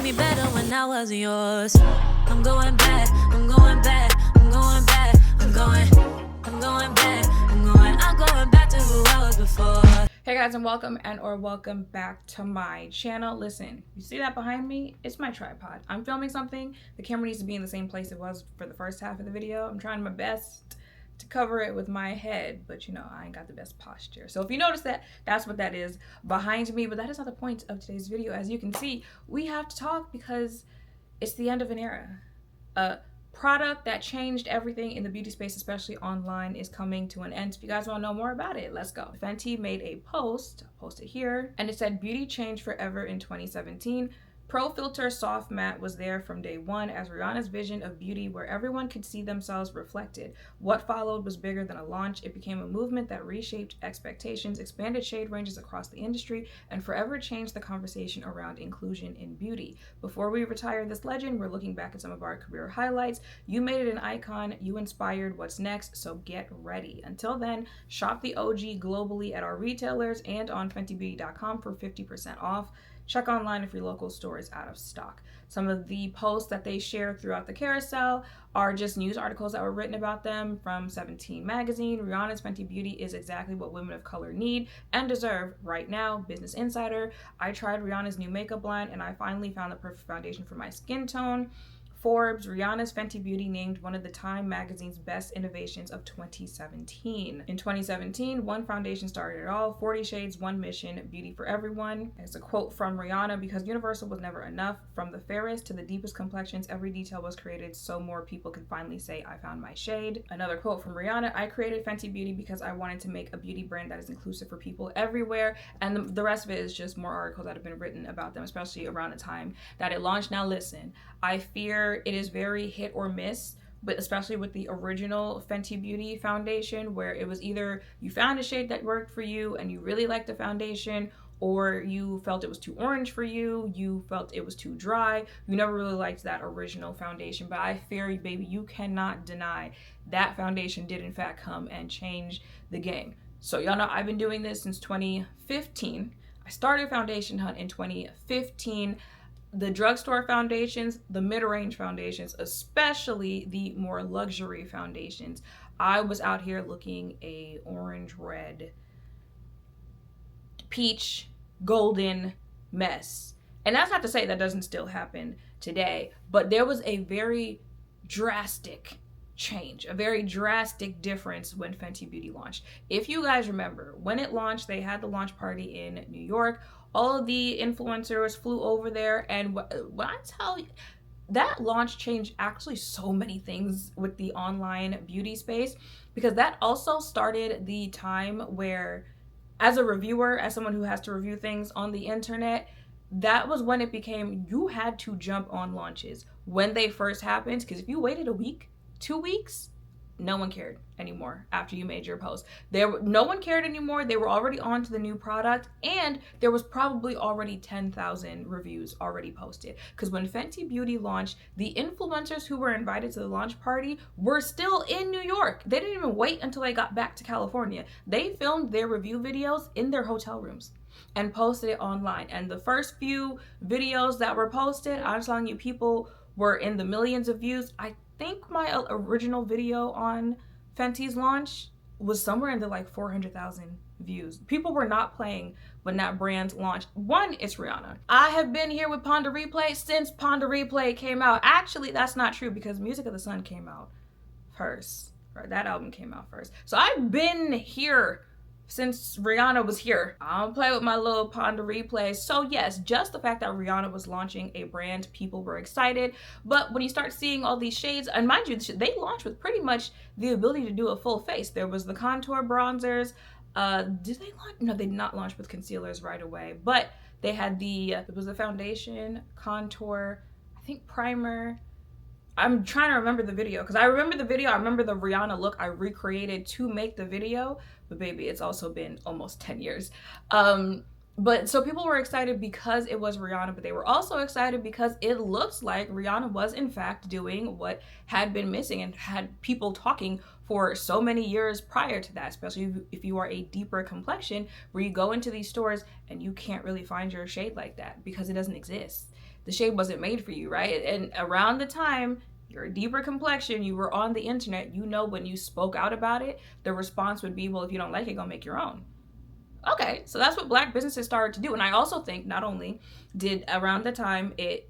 me better when I wasn't yours. I'm going back, I'm going back, I'm going back, I'm going back to who I was before. Hey guys, and welcome back to my channel. Listen, you see that behind me? It's my tripod. I'm filming something. The camera needs to be in the same place it was for the first half of the video. I'm trying my best to cover it with my head, but you know, I ain't got the best posture. So if you notice that, that's what that is behind me, but that is not the point of today's video. As you can see, we have to talk because it's the end of an era. A product that changed everything in the beauty space, especially online, is coming to an end. If you guys want to know more about it, let's go. Fenty made a post, I'll post it here, and it said, "Beauty changed forever in 2017. Pro Filt'r Soft Matte was there from day one as Rihanna's vision of beauty where everyone could see themselves reflected. What followed was bigger than a launch. It became a movement that reshaped expectations, expanded shade ranges across the industry, and forever changed the conversation around inclusion in beauty. Before we retire this legend, we're looking back at some of our career highlights. You made it an icon. You inspired what's next, so get ready. Until then, shop the OG globally at our retailers and on FentyBeauty.com for 50% off. Check online if your local store is out of stock." Some of the posts that they share throughout the carousel are just news articles that were written about them from 17 magazine. "Rihanna's Fenty Beauty is exactly what women of color need and deserve right now." Business Insider. "I tried Rihanna's new makeup line and I finally found the perfect foundation for my skin tone." Forbes. "Rihanna's Fenty Beauty named one of the Time magazine's best innovations of 2017. In 2017, one foundation started it all. 40 shades, one mission, beauty for everyone." It's a quote from Rihanna: "Because universal was never enough. From the fairest to the deepest complexions, every detail was created so more people could finally say, I found my shade." Another quote from Rihanna: "I created Fenty Beauty because I wanted to make a beauty brand that is inclusive for people everywhere." And the rest of it is just more articles that have been written about them, especially around the time that it launched. Now listen, I fear it is very hit or miss, but especially with the original Fenty Beauty foundation, where it was either you found a shade that worked for you and you really liked the foundation, or you felt it was too orange for you, you felt it was too dry, you never really liked that original foundation. But I fear you, baby, you cannot deny that foundation did in fact come and change the game. So y'all know I've been doing this since 2015. I started Foundation Hunt in 2015. The drugstore foundations, the mid-range foundations, especially the more luxury foundations, I was out here looking a orange, red, peach, golden mess. And that's not to say that doesn't still happen today, but there was a very drastic change, a very drastic difference when Fenty Beauty launched. If you guys remember, when it launched, they had the launch party in New York. All of the influencers flew over there, and when I tell you, that launch changed actually so many things with the online beauty space, because that also started the time where, as a reviewer, as someone who has to review things on the internet, that was when it became, you had to jump on launches when they first happened, because if you waited a week, 2 weeks, no one cared anymore after you made your post. No one cared anymore. They were already on to the new product, and there was probably already 10,000 reviews already posted. Because when Fenty Beauty launched, the influencers who were invited to the launch party were still in New York. They didn't even wait until they got back to California. They filmed their review videos in their hotel rooms and posted it online. And the first few videos that were posted, I'm telling you, people were in the millions of views. I think my original video on Fenty's launch was somewhere in the like 400,000 views. People were not playing when that brand launched. One, it's Rihanna. I have been here with Pon de Replay since Pon de Replay came out. Actually, that's not true, because Music of the Sun came out first. Right, that album came out first. So I've been here since Rihanna was here. I don't play with my little Pon de Replay. So yes, just the fact that Rihanna was launching a brand, people were excited. But when you start seeing all these shades, and mind you, they launched with pretty much the ability to do a full face. There was the contour bronzers. Did they launch? No, they did not launch with concealers right away. But they had it was the foundation, contour, I think primer. I'm trying to remember the video, because I remember the video. I remember the Rihanna look I recreated to make the video, but baby, it's also been almost 10 years. But so people were excited because it was Rihanna, but they were also excited because it looks like Rihanna was in fact doing what had been missing and had people talking for so many years prior to that, especially if you are a deeper complexion, where you go into these stores and you can't really find your shade like that because it doesn't exist. the shade wasn't made for you, right? And around the time you're a deeper complexion, you were on the internet, you know, when you spoke out about it, the response would be, well, if you don't like it, go make your own. Okay, so that's what Black businesses started to do. And I also think not only did around the time it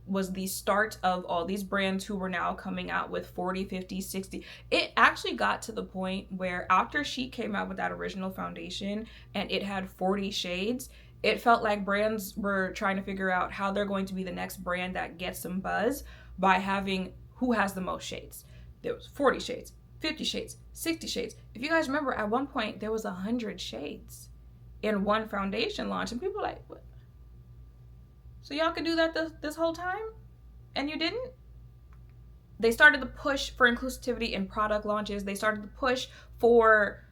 was the start of all these brands who were now coming out with 40, 50, 60. It actually got to the point where after she came out with that original foundation and it had 40 shades, it felt like brands were trying to figure out how they're going to be the next brand that gets some buzz by having who has the most shades. There was 40 shades, 50 shades, 60 shades. If you guys remember, at one point there was 100 shades in one foundation launch, and people were like, what? So y'all could do that this whole time and you didn't? They started the push for inclusivity in product launches. They started the push for,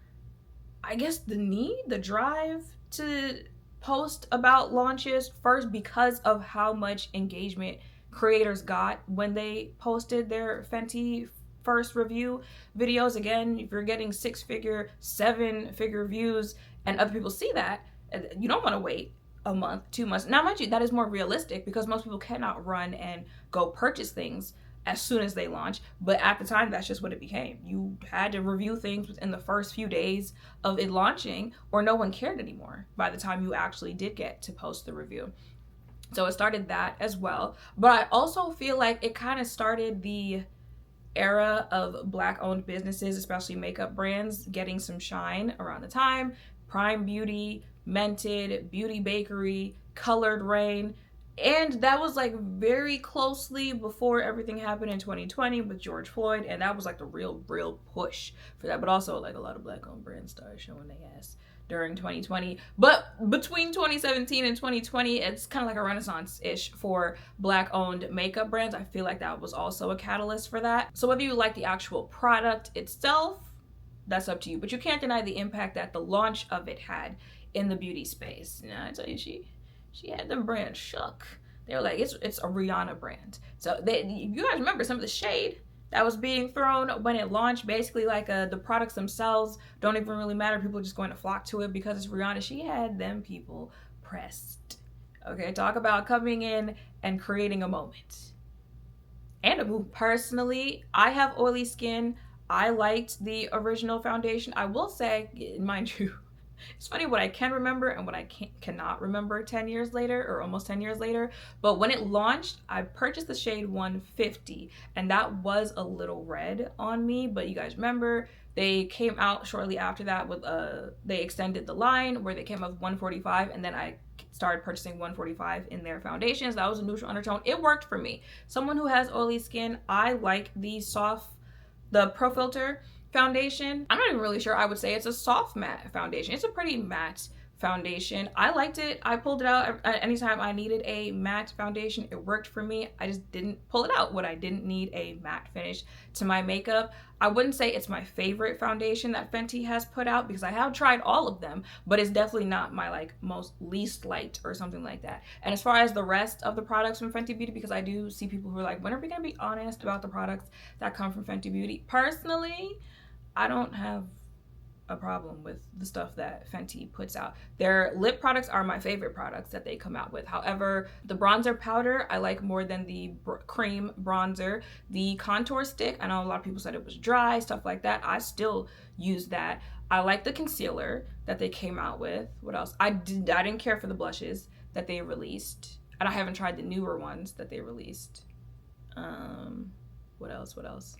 I guess, the drive to post about launches first because of how much engagement creators got when they posted their Fenty first review videos. Again, if you're getting 6-figure, 7-figure views and other people see that, you don't want to wait a month, 2 months. Now, mind you, that is more realistic because most people cannot run and go purchase things as soon as they launch. But at the time, that's just what it became. You had to review things within the first few days of it launching, or no one cared anymore by the time you actually did get to post the review. So it started that as well. But I also feel like it kind of started the era of Black-owned businesses, especially makeup brands, getting some shine around the time. Prime Beauty, Mented, Beauty Bakery, Colored Rain, and that was like very closely before everything happened in 2020 with George Floyd, and that was like the real push for that. But also like a lot of Black-owned brands started showing their ass during 2020. But between 2017 and 2020, it's kind of like a renaissance-ish for Black-owned makeup brands. I feel like that was also a catalyst for that. So whether you like the actual product itself, that's up to you, but you can't deny the impact that the launch of it had in the beauty space. You know, I tell you, she had them brands shook. They were like, it's a Rihanna brand. So you guys remember some of the shade that was being thrown when it launched. Basically, like the products themselves don't even really matter. People are just going to flock to it because it's Rihanna. She had them people pressed. Okay, talk about coming in and creating a moment and a move. Personally, I have oily skin. I liked the original foundation. I will say, mind you, it's funny what I can remember and what I cannot remember 10 years later, or almost 10 years later. But when it launched, I purchased the shade 150, and that was a little red on me. But you guys remember, they came out shortly after that with they extended the line where they came out with 145, and then I started purchasing 145 in their foundations. That was a neutral undertone. It worked for me. Someone who has oily skin, I like the Pro Filt'r foundation. I'm not even really sure I would say it's a soft matte foundation. It's a pretty matte foundation. I liked it. I pulled it out anytime I needed a matte foundation. It worked for me. I just didn't pull it out when I didn't need a matte finish to my makeup. I wouldn't say it's my favorite foundation that Fenty has put out because I have tried all of them, but it's definitely not my like most least liked or something like that. And as far as the rest of the products from Fenty Beauty, because I do see people who are like, when are we gonna be honest about the products that come from Fenty Beauty? Personally, I don't have a problem with the stuff that Fenty puts out. Their lip products are my favorite products that they come out with. However, the bronzer powder I like more than the cream bronzer. The contour stick, I know a lot of people said it was dry, stuff like that. I still use that. I like the concealer that they came out with. What else? I didn't care for the blushes that they released, and I haven't tried the newer ones that they released. What else?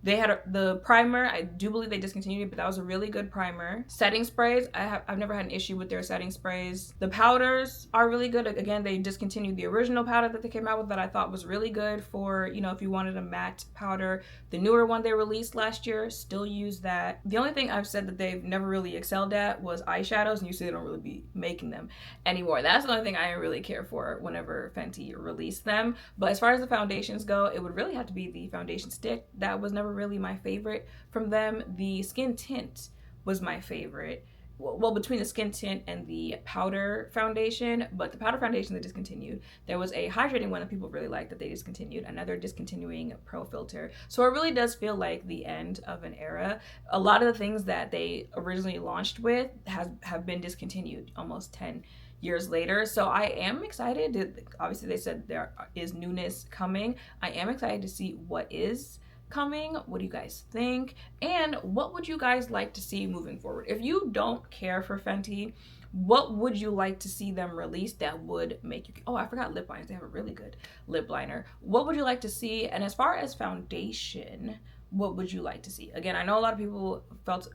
They had the primer. I do believe they discontinued it, but that was a really good primer. Setting sprays, I've never had an issue with their setting sprays. The powders are really good. Again, they discontinued the original powder that they came out with that I thought was really good for, you know, if you wanted a matte powder. The newer one they released last year, still use that. The only thing I've said that they've never really excelled at was eyeshadows, and you see they don't really be making them anymore. That's the only thing I didn't really care for whenever Fenty released them. But as far as the foundations go, it would really have to be the foundation stick. That was never really my favorite from them. The skin tint was my favorite. Well, between the skin tint and the powder foundation, but the powder foundation they discontinued. There was a hydrating one that people really liked that they discontinued, and now they're discontinuing Pro Filt'r. So it really does feel like the end of an era. A lot of the things that they originally launched with have been discontinued almost 10 years later. So I am excited. Obviously they said there is newness coming. I am excited to see what is coming. What do you guys think? And what would you guys like to see moving forward? If you don't care for Fenty, what would you like to see them release that would make you, oh, I forgot lip liners. They have a really good lip liner. What would you like to see? And as far as foundation, what would you like to see? Again, I know a lot of people felt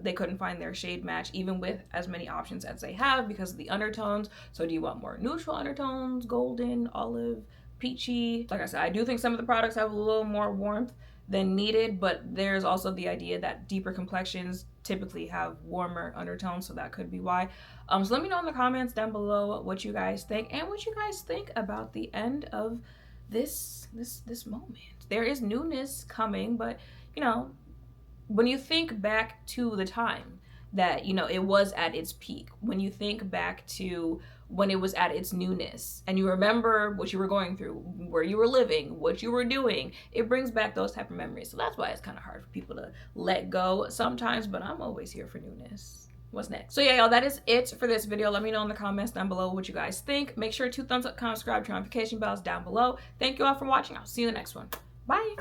they couldn't find their shade match even with as many options as they have because of the undertones. So do you want more neutral undertones, golden, olive, peachy? Like I said, I do think some of the products have a little more warmth than needed, but there's also the idea that deeper complexions typically have warmer undertones, so that could be why. So let me know in the comments down below what you guys think and what you guys think about the end of this moment. There is newness coming, but you know, when you think back to the time that, you know, it was at its peak, when you think back to when it was at its newness and you remember what you were going through, where you were living, what you were doing, it brings back those type of memories. So that's why it's kind of hard for people to let go sometimes, but I'm always here for newness. What's next? So yeah, y'all, that is it for this video. Let me know in the comments down below what you guys think. Make sure to thumbs up, comment, subscribe, turn notification bells down below. Thank you all for watching. I'll see you in the next one. Bye.